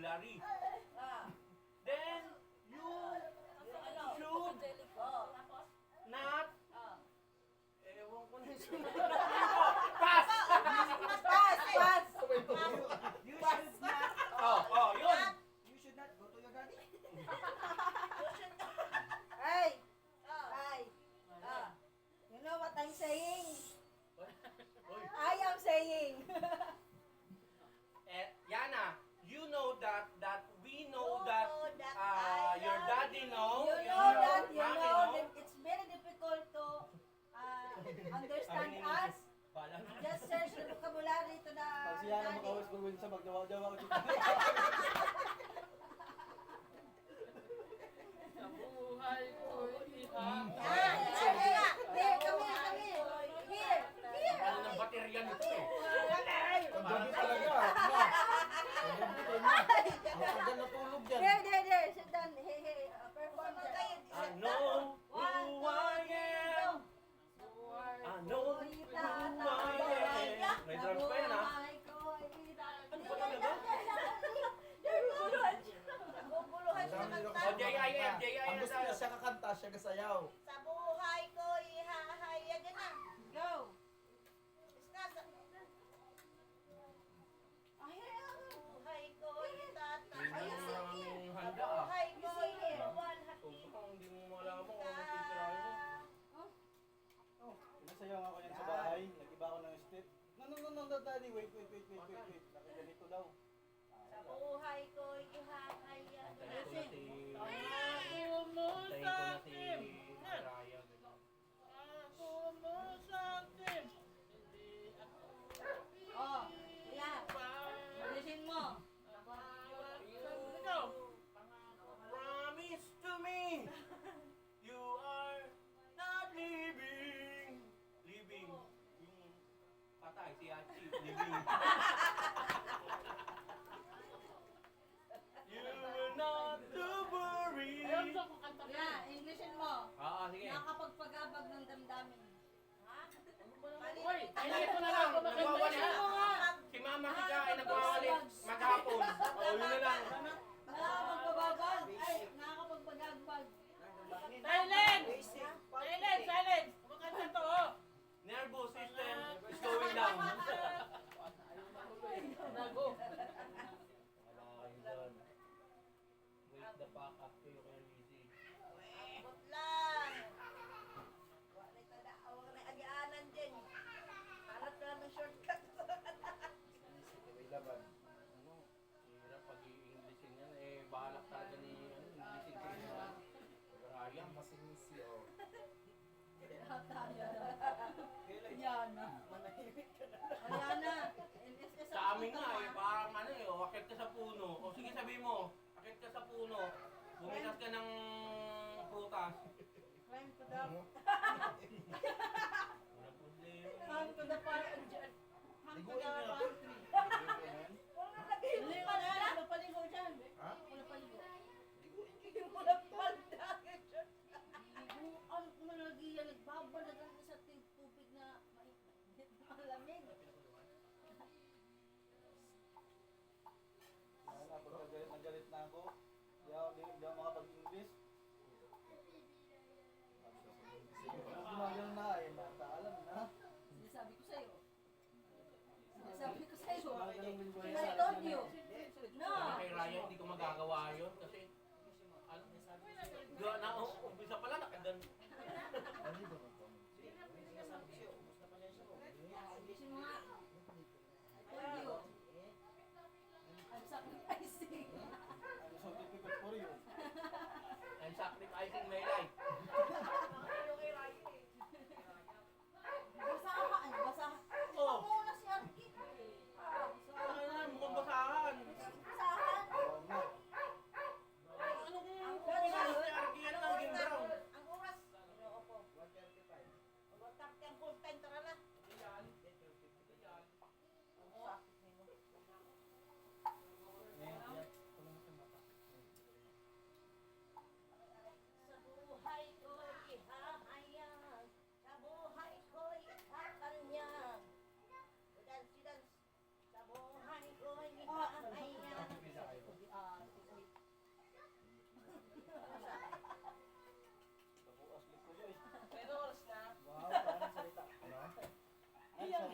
vocabulary. Then, you should not... Ewan ko na yung pass! Pass! You should not. Yun! You should not go to your daddy. Hey! Hey! You know what I'm saying? I am saying. Yana, you know that we know that your daddy know, You know that it's very difficult to understand us. Just search the vocabulary to the Pag siya na daddy. makawas ko sa magdawa-dawa ko dito. Sa buhay ko Here, come here. Here. Ano ng baterya nito eh? Ang gabi talaga. Ang gabi kayo na. Matagal na tulog dyan. There. Sit down. Hey, perform dyan. I know who I am. I know who I am. May drums pa yan ha? Ano ba talaga? O, J.I.M. Ang gusto niya siya kakanta, siya kasayaw. Sa buhay ko ihahayag na. Go. Buhay ko itatay. Ang handa ah. Buhay ko iluwalhati. Kung hindi mo malaman kung anong titirahin mo. Pinasayaw ako yan sa bahay. Nag-iba ako ng step. No, daddy. Wait. Nakaganito daw. Sa buhay ko ihahayag na. Antayin ko Kumusta na si Kim? Araya. Kumusta Kim? Hindi ako Oh, yeah. Listen mo. Ikaw? Promise to me you are not leaving. Leaving. Yung patay si Hachi. Leaving. You will not to worry. Ayaw ko kanta ka. Yeah, Englishin mo. Sige. Nakakapagpagabag ng damdamin. Uy, kailangan ko na lang ako makanta Nagwawali. niya. Si Mama Sika ay nagwawali maghapon. Yun na lang. Nakakapagpagabag. Ay, nakakapagpagagbag. Silence! Makanta to, oh. Nervous system is going down. Nago. Wait the fuck up to you, Easy. Abot lang. Wala tadaaw na agaanan din. Harap na ng shortcut. May laban. Ano? Hirap pag i-Englishin yan. Bahalak talaga ni Englishin ko yun. Raya. Masinisyo. Yana. Ayana. Sa amin nga parang akit ka sa puno. O sige sabi mo, akit ka sa puno. Bumitas ka ng prutas. Climb to the... Walang problema. Climb to the park. Hang to the pantry. Lima na lang. Wala paligo dyan. Ha? Wala paligo. Wala palda. Ang malagi yan, nagbabalagan ka sa tubig na malamig. Pagka galit na ako, di ako makapag-English. Gumagano na nataalam na. Sinasabi ko sa'yo. I I told you. No. Kay Ryan, hindi ko magagawa yun kasi umpisa pala nakagan. Ayusin mo nga. I told you. I'm sacrificing. I'm so difficult for you.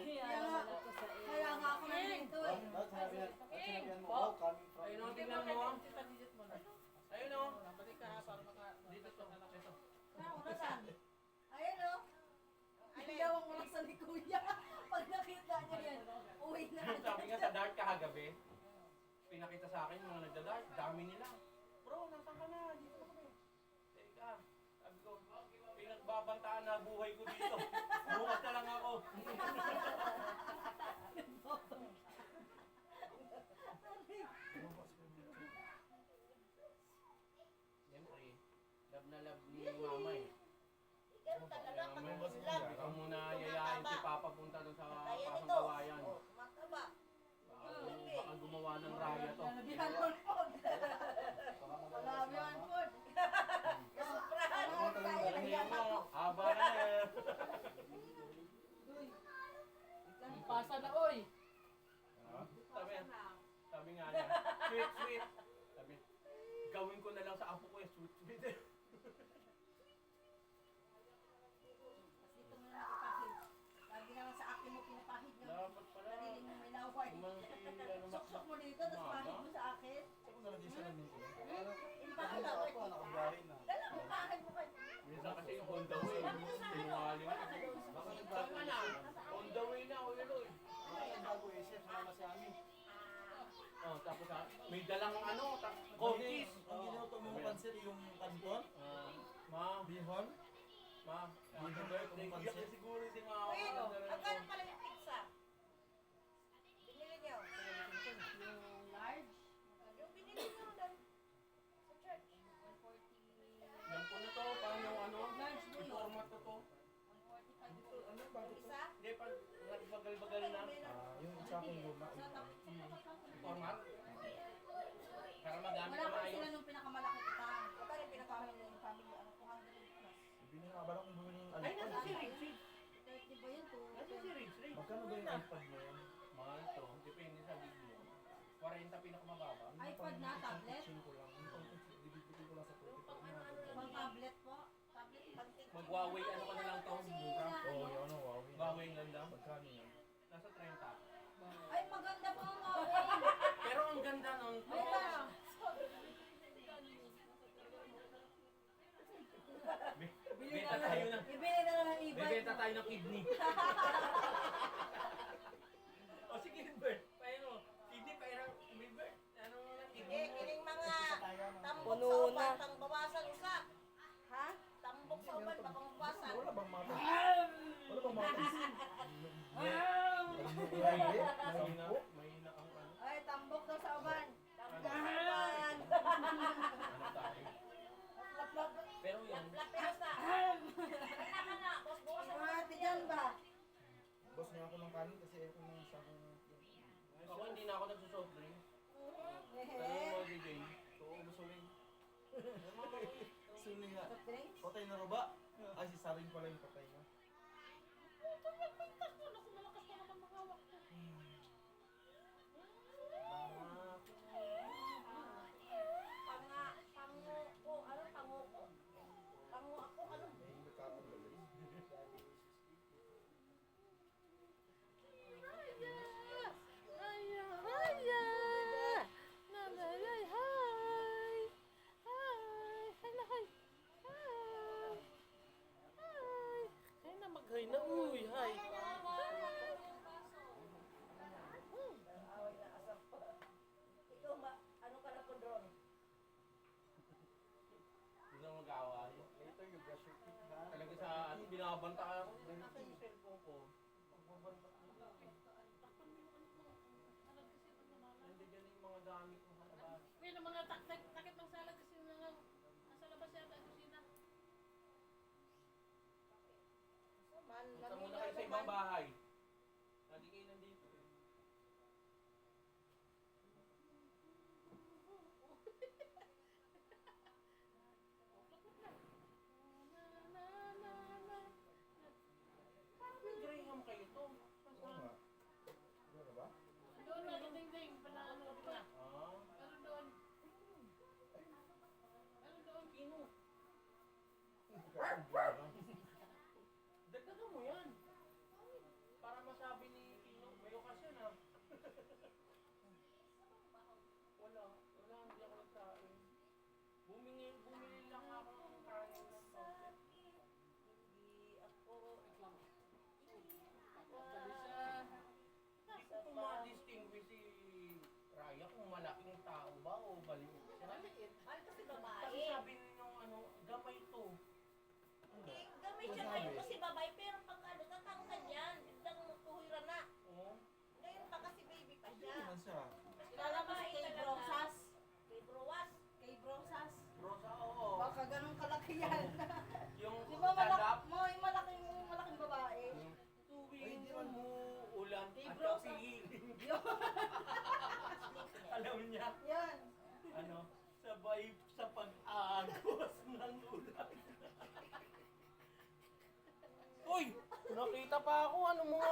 Kaya nga ako nandito eh. Lahat sinabihan mo, oh, coming from Ayun o, me. tingnan mo. Ayun o. Dito to. Dito. Ako na saan? Ayan o. Ilawan mo lang sa ni Kuya. Pag nakita niya yan, uwi na. Sabi nga sa dart kahagabi, pinakita sa akin mga nagda-dart, dami nila. Bro, nasaan ka na? Dito na kami. Teka, sabi ko, pinagbabantaan na buhay ko dito. Bukas na lang ako. Siyempre, love na love ni mama eh. Ikaw talaga Kaya pag may- ikaw muna yayain si Papa punta doon sa Kaya Pasang nito. Kawayan. Oh, mataba. Baka gumawa ng raya to. Nalabihan mo po. Nalabihan po. Sobrahan. Kaya na yan ako. Haba na eh. Pasa na, oy. Sabi nga niya, sweet, sweet. Sabi, gawin ko na lang sa apo ko yung sweet, sweet. Dito mo na nakapahid. Lagi naman sa akin mo pinapahid niyo. Dapat pala. Sarili mo may laway. Suksok mo dito, tapos pahid mo sa akin. Ako nalagay siya ng minto. Ipahid Ako, mo. nakabiyahe na. Dala mo, pahid mo kayo. Minsan kasi yung on the way, sinungaling. Saan ka na? On the way na, ulo eh. Ako yung bago eh, chef, sumama si Ami. Oh, tapos may dalang ano, cookies. Ang ginuto mo pansit yung kanton, Ma, bihon, ma, happy birthday. Iyak na siguro si ma. Wait, magkano pala yung pizza? Binili niyo? Yung large. Yung binili niyo doon sa church. Yan po na to, parang yung ano, yung format ko to. ano ba ito? Isa? Hindi, pag nagbagal-bagal na, Yung isa kong luma. format. Para magamit Wala na pa ayos. sila nung pinakamalaki pa. Magkano yung Pinakamalaki pinaka- yung family, ano, 200 plus. Bili nga balak kung bumili ng Ay, iPad. nasa si Richie. 30 ba yun? Nasa si Richie. Magkano ba yung iPad mo yan? Mahal to, depende sa bibili. 40 pinakamababa. iPad na, tablet? 5 ko lang. Yung bibili ko lang sa 20. Pang tablet po? Tablet? Mag-Huawei, ano ka na lang to, mura. Oo, yun ano, wow. Huawei ang ganda. Magkano yan? Nasa 30. Ay, maganda po ang Huawei. Pero ang ganda nun, May lang. beta tayo ng Ibili na lang ng e-bike. bebenta tayo ng kidney. O sige, Bert. Paano? Kidney, pairang Bert. Ano na kidney? Kining mga tambok Puno sa uban, na. pang bawasan isa. Ha? Tambok sa uban, pang bawasan. Wala bang mapis? Wala bang mapis? Mahina, mahina ang ano. Ay, tambok daw sa uban. Tambok sa uban. Ano tayo? Laplap. Pero yan, Lapihas na. Kaya ka na, boss, bawasan mo. Ate dyan ba? Boss niya ako ng kanin kasi ako nung sa akong... ako hindi na ako nagsusoft drink. Pero Hehe. mo, DJ. Oo, gusto rin. Suli nga. Soft drinks? Patay na roba. Ay, si Sarin pala yung patay na. Panguko, ano, panguko? Pangu ako, ano? May nagkakagalit. Maghay na, uy, hay. Ikaw ba, ano ka na po drone? Hindi na mag-away. Later, you brush your teeth, ha? Talaga sa ano, binabanta ka ako. Nasa yung cellphone ko. Nandiyan yung mga gamit ko sa labas. Uy, ng mga takip ng salad kasi nasa labas yata ang kusina. Punta muna kayo sa ibang bahay. Lagi kayo nandito eh. Parang may Graham kayo to. Oo nga. Ano ba? Doon na, ding-ding, pala ano pa. Ah, Pero doon. Pero doon, Pino. Kakambura lang. Dagdagan mo yan. siya. Kilala mo si Kay Brosas? Kay Browas. Kay Brosas? Rosa, oo. Baka ganun kalaki yan. Yung Di ba stand-up. yung malaking babae? Tuwing umuulan Kay at Brosa. kapiling. Yun. Alam niya, Yan. ano, sabay sa pag-agos ng ulan. Uy! Nakita pa ako, ano mga